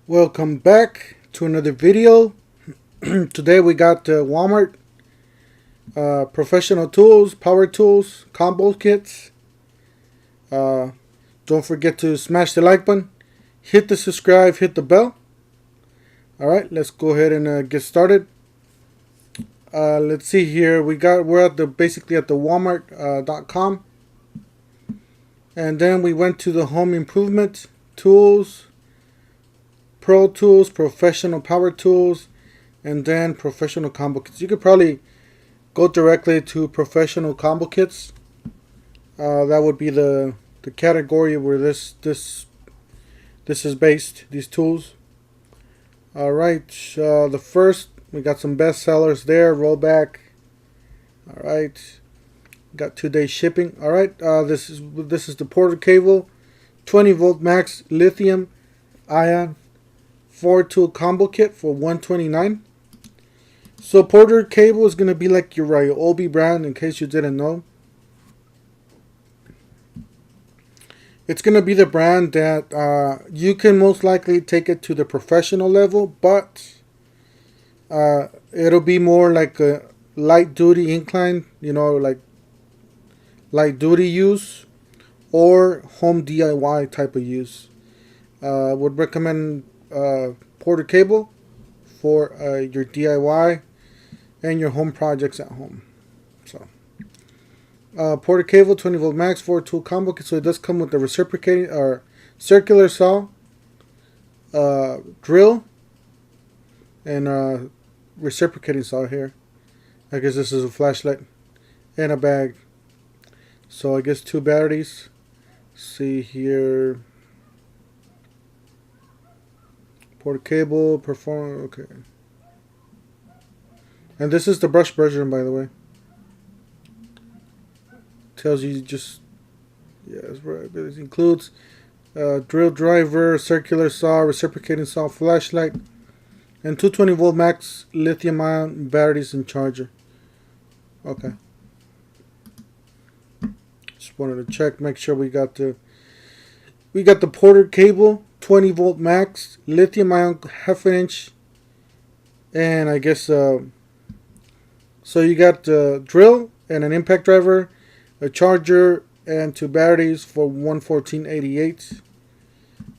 Welcome back to another video. Today we got Walmart professional tools, power tools, combo kits. Don't forget to smash the like button, hit the subscribe, hit the bell. Alright, let's go ahead and get started. Let's see here. We're at basically at the Walmart.com, and then we went to the home improvement tools, Pro Tools, Professional Power Tools, and then Professional Combo Kits. You could probably go directly to Professional Combo Kits. That would be the category where this is based, these tools. Alright, the first, we got some best sellers there, rollback. Alright, got 2-day shipping. Alright, this is the Porter Cable, 20 volt max lithium ion 4-tool combo kit for $129. So Porter Cable is going to be like your Joby brand, in case you didn't know. It's going to be the brand that you can most likely take it to the professional level, but it'll be more like a light duty incline, like light duty use or home DIY type of use. Would recommend Porter Cable for your DIY and your home projects at home. So Porter Cable, 20 volt max, 4-tool combo kit. So it does come with the reciprocating or circular saw, drill, and reciprocating saw here. I guess this is a flashlight and a bag. So I guess 2 batteries. See here. Porter Cable, perform, okay. And this is the brush version, by the way. Tells you just, yes, right. It includes drill driver, circular saw, reciprocating saw, flashlight, and 220 volt max lithium ion batteries and charger. Okay. Just wanted to check, make sure we got the Porter Cable, 20 volt max lithium ion, 1/2 inch, and I guess so you got the drill and an impact driver, a charger, and 2 batteries for $114.88.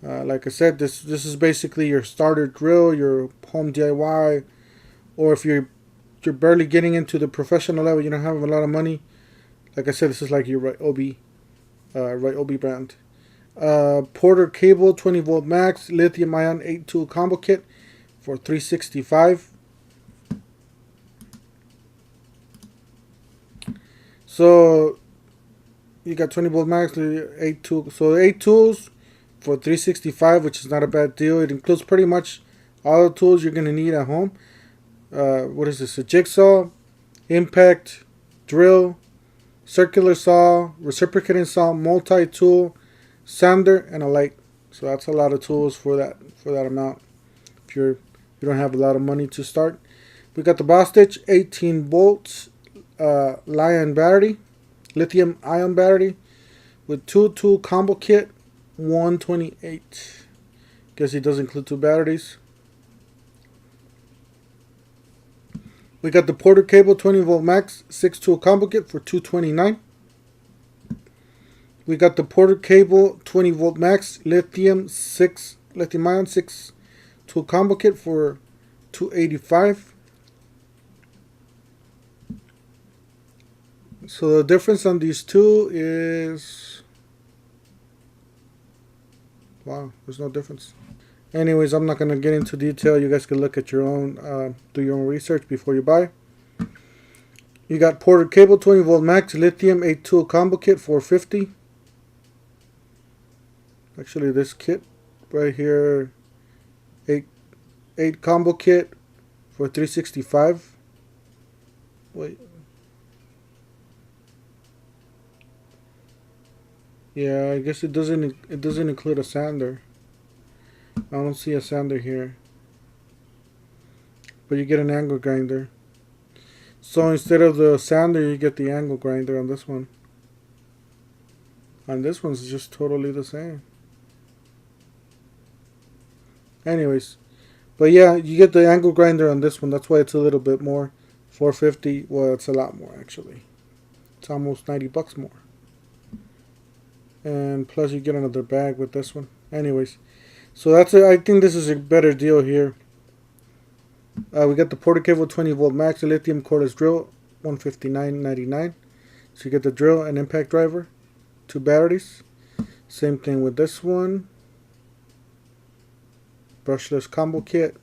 Like I said, this is basically your starter drill, your home DIY, or if you're barely getting into the professional level, you don't have a lot of money. Like I said, this is like your Joby brand. Porter Cable, 20 volt max lithium ion 8-tool combo kit for $365. So you got 20 volt max 8 tool, so 8 tools for $365, which is not a bad deal. It includes pretty much all the tools you're gonna need at home. What is this? A jigsaw, impact, drill, circular saw, reciprocating saw, multi-tool, sander, and a light. So that's a lot of tools for that amount. If you don't have a lot of money to start, we got the Bosch 18 volts lithium ion battery with 2-tool combo kit, $128. Guess it does include 2 batteries. We got the Porter Cable, 20 volt max 6-tool combo kit for $229. We got the Porter Cable, 20 volt max lithium ion 6-tool combo kit for $285. So the difference on these two is, wow, there's no difference. Anyways, I'm not going to get into detail. You guys can look at your own, do your own research before you buy. You got Porter Cable, 20 volt max lithium 8-tool combo kit for $450. Actually, this kit right here, 8 combo kit for $365. Wait. Yeah, I guess it doesn't include a sander. I don't see a sander here. But you get an angle grinder. So instead of the sander, you get the angle grinder on this one. And this one's just totally the same. Anyways, but yeah, you get the angle grinder on this one. That's why it's a little bit more. 450. Well, it's a lot more actually. It's almost 90 bucks more. And plus you get another bag with this one. Anyways, so that's it. I think this is a better deal here. We got the Porter Cable 20 volt max lithium cordless drill, $159.99. So you get the drill and impact driver, 2 batteries. Same thing with this one. Brushless combo kit,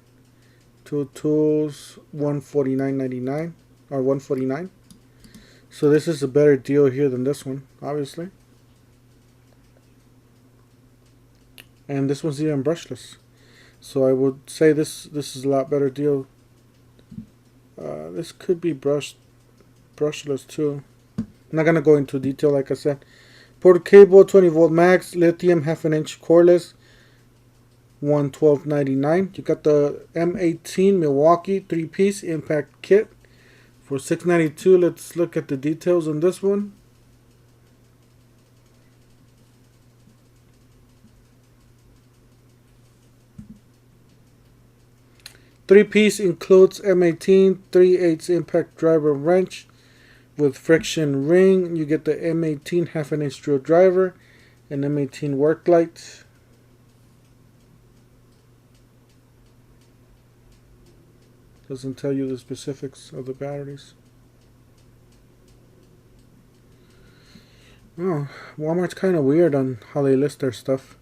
2 tools, $149.99 or $149. So this is a better deal here than this one, obviously. And this one's even brushless. So I would say this is a lot better deal. This could be brushless too. I'm not gonna go into detail like I said. Porter Cable 20 volt max lithium 1/2 inch cordless, $112.99. You got the M18 Milwaukee 3-piece impact kit for $6.92. Let's look at the details on this one. Three-piece includes M18 3/8 impact driver wrench with friction ring. You get the M18 1/2 inch drill driver and M18 work light. Doesn't tell you the specifics of the batteries. Oh, Walmart's kind of weird on how they list their stuff.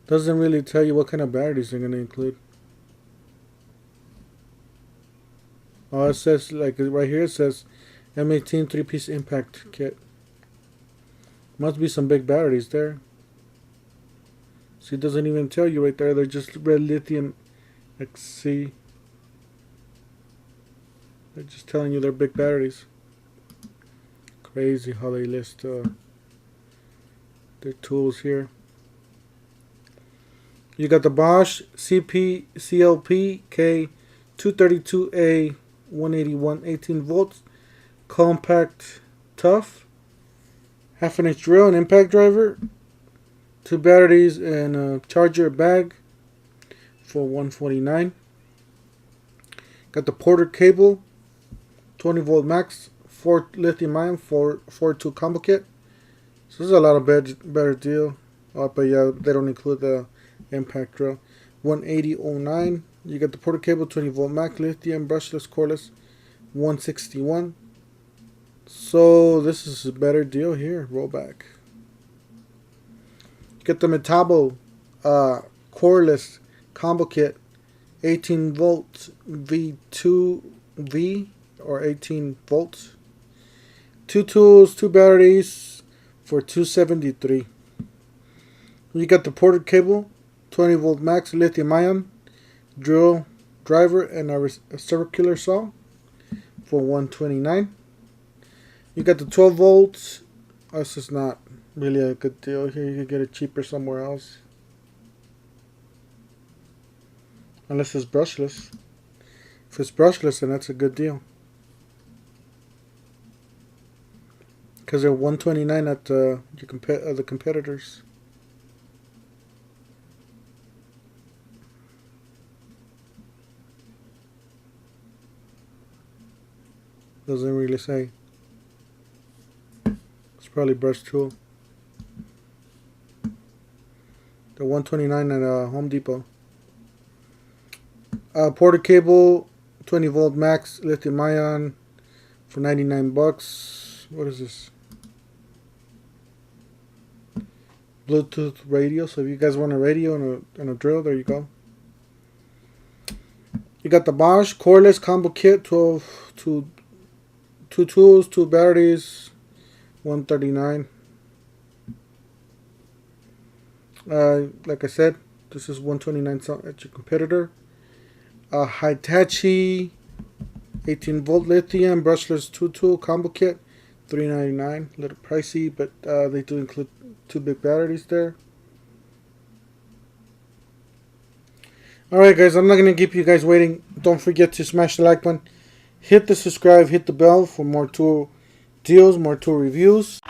Doesn't really tell you what kind of batteries they're going to include. Oh, it says, like right here, it says M18 3-piece impact kit. Must be some big batteries there. See, it doesn't even tell you right there. They're just red lithium XC. They're just telling you they're big batteries. Crazy how they list their tools here. You got the Bosch CLP K232A 181 18 volts compact tough 1/2 inch drill and impact driver, 2 batteries and a charger bag for $149. Got the Porter Cable 20 volt max 4 lithium ion 442 combo kit. So this is a lot of better deal. But yeah, they don't include the impact drill. $180.09. You get the Porter Cable 20 volt max lithium brushless cordless, $161. So this is a better deal here. Rollback. You get the Metabo cordless combo kit, 18 volts V2V or 18 volts. 2 tools, 2 batteries for $273. You got the Porter Cable 20 volt max lithium ion drill driver and a circular saw for $129. You got the 12 volts. This is not really a good deal here. You can get it cheaper somewhere else, unless it's brushless. If it's brushless, then that's a good deal, because they're $129 at the competitors. Doesn't really say. It's probably brush tool. The $129 at Home Depot. Porter Cable 20 volt max lithium ion for 99 bucks. What is this? Bluetooth radio. So if you guys want a radio and a drill, there you go. You got the Bosch cordless combo kit, 2 tools, 2 batteries, $139. Like I said, this is $129 at your competitor. Hitachi 18 volt lithium brushless 2 tool combo kit, $399. A little pricey, but they do include 2 big batteries there. Alright guys, I'm not going to keep you guys waiting. Don't forget to smash the like button. Hit the subscribe, hit the bell for more tool deals, more tool reviews.